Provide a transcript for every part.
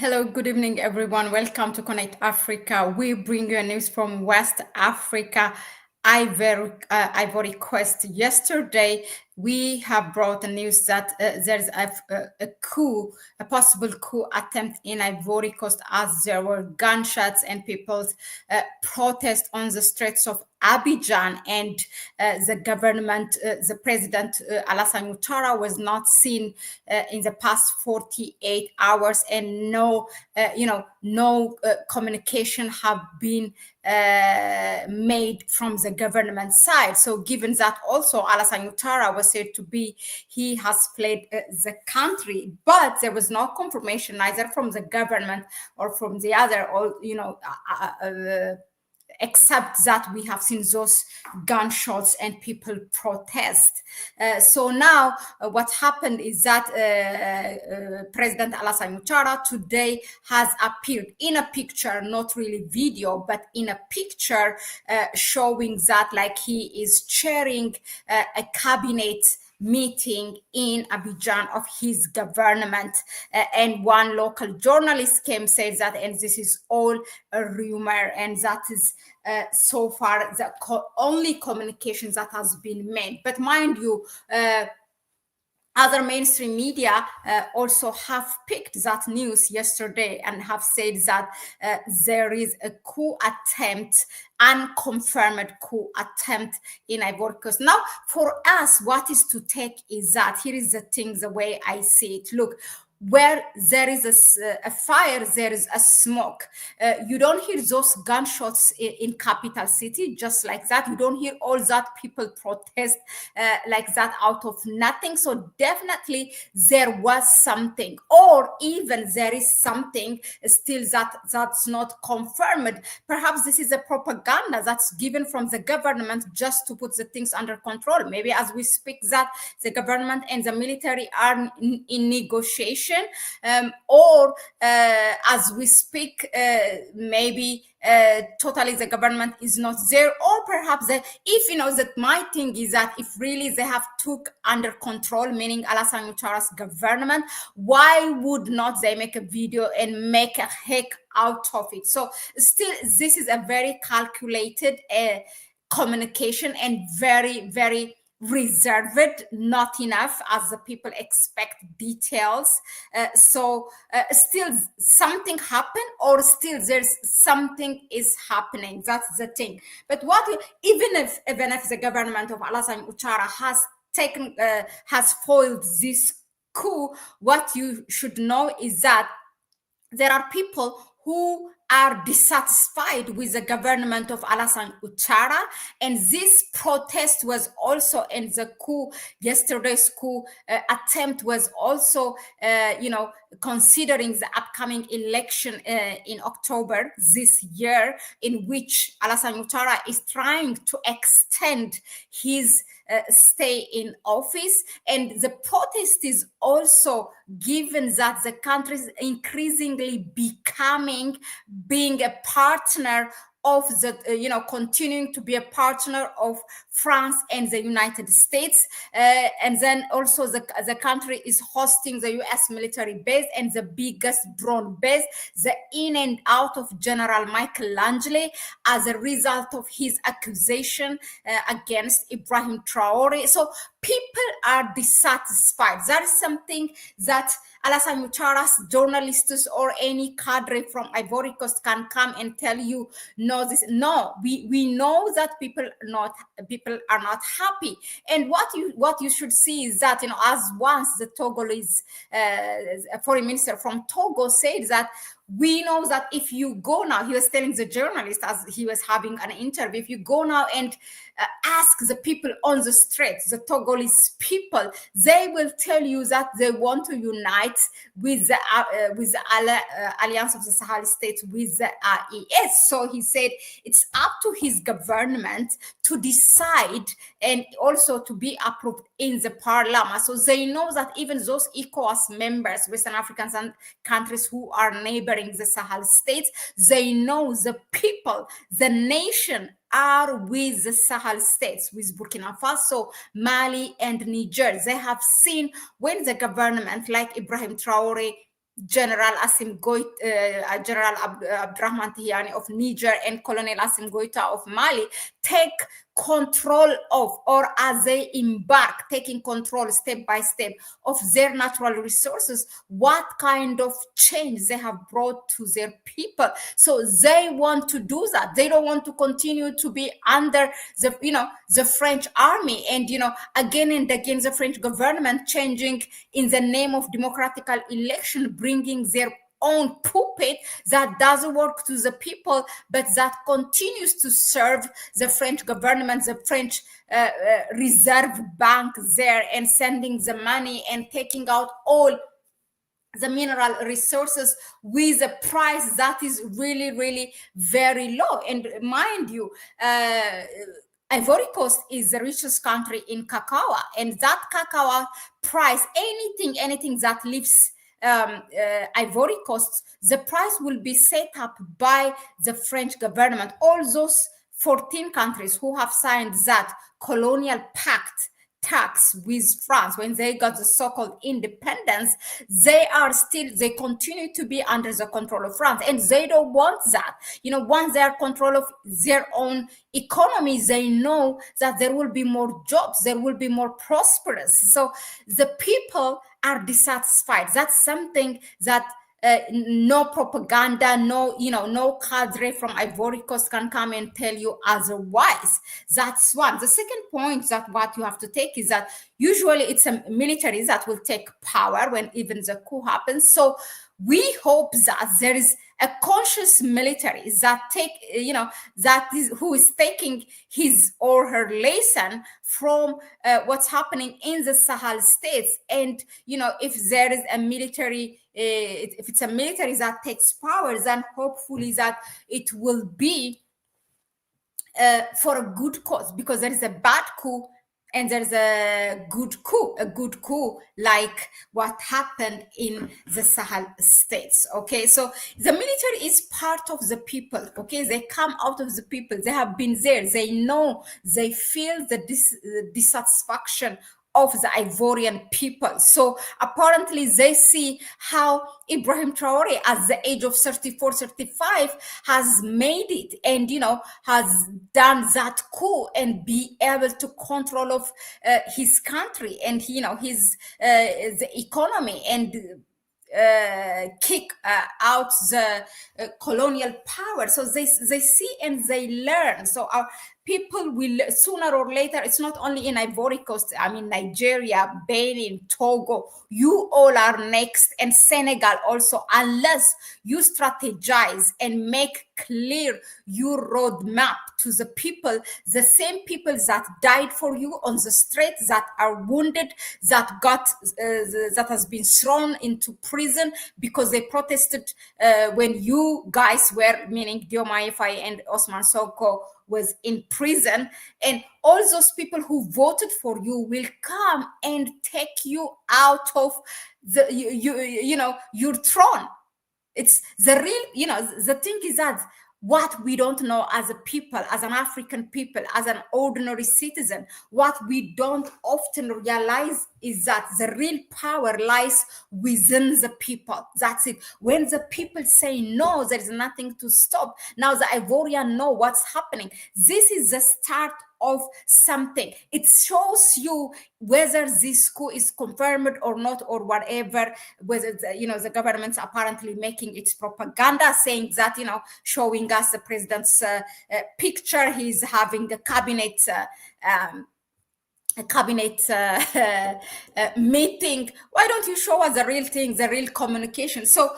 Hello, good evening, everyone. Welcome to Connect Africa. We bring you news from West Africa, Ivory Coast. Yesterday, we have brought the news that there's a coup, a possible coup attempt in Ivory Coast, as there were gunshots and people's protest on the streets of Abidjan, and the government, the president Alassane Ouattara was not seen in the past 48 hours, and no communication have been made from the government side. So given that also Alassane Ouattara was said to be, he has fled the country, but there was no confirmation either from the government or from the other, or except that we have seen those gunshots and people protest. So now what happened is that President Alassane Ouattara today has appeared in a picture, not really video, but in a picture showing that like he is chairing a cabinet meeting in Abidjan of his government, and one local journalist came said that, and this is all a rumor, and that is so far the only communications that has been made. But mind you, other mainstream media also have picked that news yesterday and have said that there is a coup attempt, unconfirmed coup attempt in Ivory Coast. Now, for us, what is to take is that here is the thing, the way I see it. Look, where there is a fire, there is a smoke. You don't hear those gunshots in capital city just like that. You don't hear all that people protest like that out of nothing. So definitely there was something, or even there is something still that's not confirmed. Perhaps this is a propaganda that's given from the government just to put the things under control. Maybe as we speak that the government and the military are in negotiation, or as we speak, maybe totally the government is not there, or perhaps if that my thing is that if really they have took under control, meaning Alassane Ouattara's government, why would not they make a video and make a heck out of it? So still, this is a very calculated communication and very, very reserved, not enough as the people expect details. So still something happened, or still there's something is happening. That's the thing. But even if the government of Alassane Ouattara has foiled this coup, what you should know is that there are people who are dissatisfied with the government of Alassane Ouattara, and this protest was also, and the coup, yesterday's coup attempt was also, considering the upcoming election in October this year, in which Alassane Ouattara is trying to extend his stay in office. And the protest is also given that the country is increasingly being a partner of the, continuing to be a partner of France and the United States. And then also the country is hosting the US military base and the biggest drone base, the in and out of General Michelangelo, as a result of his accusation against Ibrahim Traore. So people are dissatisfied. That is something that Alassane Ouattara's journalists or any cadre from Ivory Coast can come and tell you, no, we know that people are not happy. And what you should see is that, as once the Togolese foreign minister from Togo said that, we know that if you go now, he was telling the journalist as he was having an interview, if you go now and ask the people on the streets, the Togolese people, they will tell you that they want to unite with the Alliance of the Sahel States, with the AES. So he said it's up to his government to decide and also to be approved in the parliament. So they know that even those ECOWAS members, Western African countries who are neighboring the Sahel states, they know the people, the nation are with the Sahel states, with Burkina Faso, Mali, and Niger. They have seen when the government like Ibrahim Traore General Assim Goïta, General Abdurrahman Tiani of Niger and Colonel Assim Goïta of Mali take control of, or as they embark, taking control step by step of their natural resources, what kind of change they have brought to their people. So they want to do that. They don't want to continue to be under the French army, and again and again the French government changing in the name of democratic election, bringing their own puppet that doesn't work to the people, but that continues to serve the French government, the French reserve bank there, and sending the money and taking out all the mineral resources with a price that is really, really very low. And mind you, Ivory Coast is the richest country in cacao, and that cacao price, anything that leaves Ivory Coast, the price will be set up by the French government. All those 14 countries who have signed that colonial pact tax with France when they got the so-called independence, they continue to be under the control of France, and they don't want that. Once they are control of their own economy, they know that there will be more jobs, there will be more prosperous. So the people are dissatisfied. That's something that no propaganda, no cadre from Ivory Coast can come and tell you otherwise. That's one. The second point that what you have to take is that usually it's a military that will take power when even the coup happens. So we hope that there is a conscious military that who is taking his or her lesson from what's happening in the Sahel states. And if there is a military, if it's a military that takes power, then hopefully that it will be for a good cause, because there is a bad coup and there's a good coup like what happened in the Sahel states. Okay, so the military is part of the people. Okay, they come out of the people, they have been there, they know, they feel the dissatisfaction of the Ivorian people. So apparently they see how Ibrahim Traore at the age of 34, 35 has made it, and has done that coup and be able to control of his country and his the economy, and kick out the colonial power. So they see and they learn. So our people will sooner or later, it's not only in Ivory Coast, I mean Nigeria, Benin, Togo, you all are next, and Senegal also, unless you strategize and make clear your roadmap to the people, the same people that died for you on the street, that are wounded, that has been thrown into prison because they protested when you guys were, meaning Diomaye Faye and Osman Sonko, was in prison, and all those people who voted for you will come and take you out of your throne. It's the real, the thing is that what we don't know as a people, as an African people, as an ordinary citizen, what we don't often realize is that the real power lies within the people. That's it. When the people say no, there is nothing to stop. Now the Ivorian know what's happening. This is the start of something. It shows you whether this coup is confirmed or not, or whatever, whether the government's apparently making its propaganda, saying that, showing us the president's picture, he's having a cabinet meeting. Why don't you show us the real thing, the real communication? So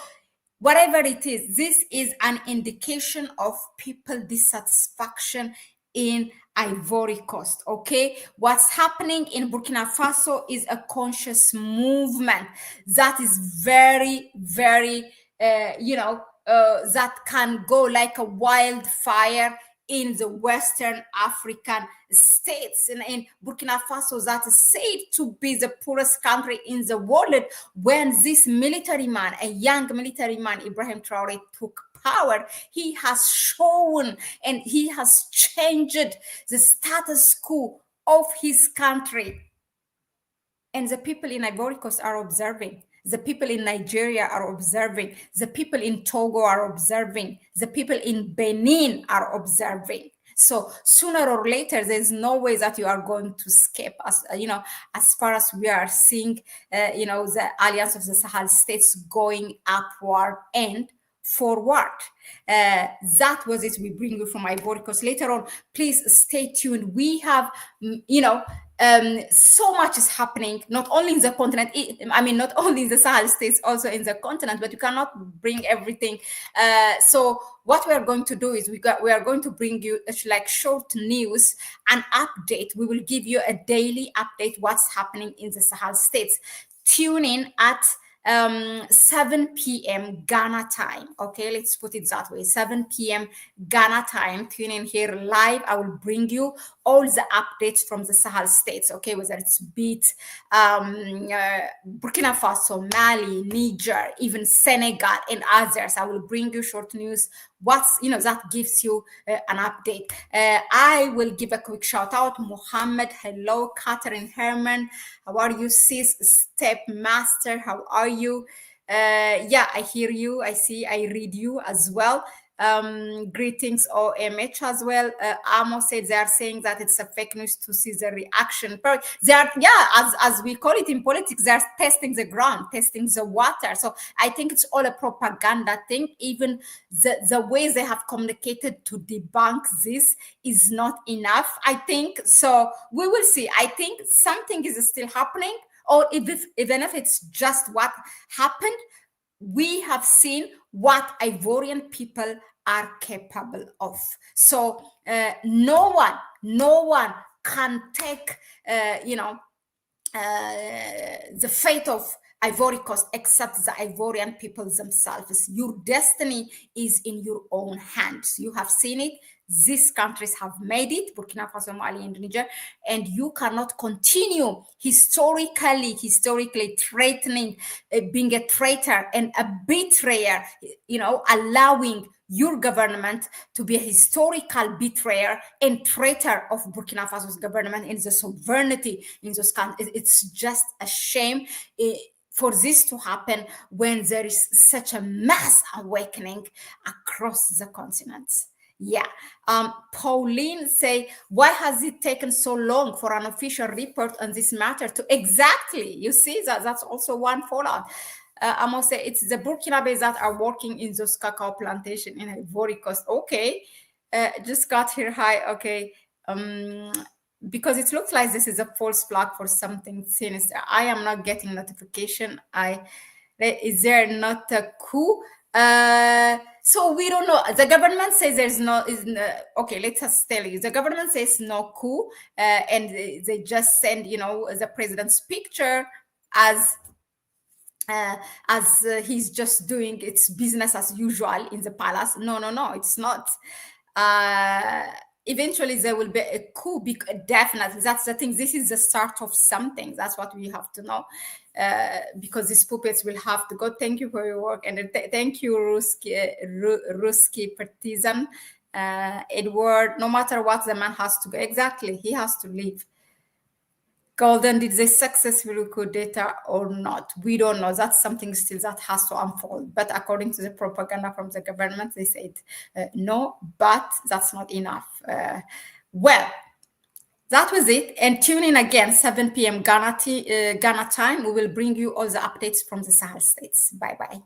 whatever it is, this is an indication of people dissatisfaction in Ivory Coast. Okay, what's happening in Burkina Faso is a conscious movement that is very, very that can go like a wildfire in the Western African states. And in Burkina Faso, that is said to be the poorest country in the world, when this military man, a young military man, Ibrahim Traore, took power, he has shown and he has changed the status quo of his country. And the people in Ivory Coast are observing. The people in Nigeria are observing. The people in Togo are observing. The people in Benin are observing. So sooner or later, there's no way that you are going to escape. As as far as we are seeing, the Alliance of the Sahel states going upward and forward. That was it. We bring you from Ivory Coast later on. Please stay tuned. We have, so much is happening, not only in the continent, not only in the Sahel states, also in the continent, but you cannot bring everything. So what we are going to do is we are going to bring you like short news and update. We will give you a daily update what's happening in the Sahel states. Tune in at 7 p.m. Ghana time. Okay, let's put it that way. 7 p.m. Ghana time. Tune in here live. I will bring you all the updates from the Sahel states. Okay, whether it's BEAT, Burkina Faso, Mali, Niger, even Senegal, and others. I will bring you short news. That gives you an update. I will give a quick shout out. Mohammed, hello. Catherine Herman, how are you? Sis Step Master, how are you? I hear you. I see. I read you as well. Greetings OMH as well. Amos said they are saying that it's a fake news to see the reaction. They are, as we call it in politics, they are testing the ground, testing the water. So I think it's all a propaganda thing. Even the ways they have communicated to debunk this is not enough, I think. So we will see. I think something is still happening, or even if it's just what happened, we have seen what Ivorian people are capable of. So no one can take, the fate of Ivory Coast except the Ivorian people themselves. Your destiny is in your own hands. You have seen it. These countries have made it, Burkina Faso, Mali, and Niger, and you cannot continue historically threatening, being a traitor and a betrayer, allowing your government to be a historical betrayer and traitor of Burkina Faso's government in the sovereignty in those countries. It's just a shame. For this to happen when there is such a mass awakening across the continents. Yeah. Pauline say, why has it taken so long for an official report on this matter to exactly? You see that's also one fallout. I must say it's the Burkinabes that are working in those cacao plantation in Ivory Coast. Okay, just got here. Hi. Okay. Because it looks like this is a false flag for something sinister. I am not getting notification. Is there not a coup? So we don't know. The government says there's okay, let's just tell you. The government says no coup, and they just send, the president's picture as he's just doing its business as usual in the palace. No, it's not. Eventually there will be a coup, definitely. That's the thing. This is the start of something. That's what we have to know, because these puppets will have to go. Thank you for your work, and thank you, Ruski partisan, Edward. No matter what, the man has to go. Exactly, he has to leave. Golden, did they successfully coup d'etat or not? We don't know. That's something still that has to unfold. But according to the propaganda from the government, they said no, but that's not enough. Well, that was it. And tune in again, 7 p.m. Ghana time. We will bring you all the updates from the Sahel states. Bye-bye.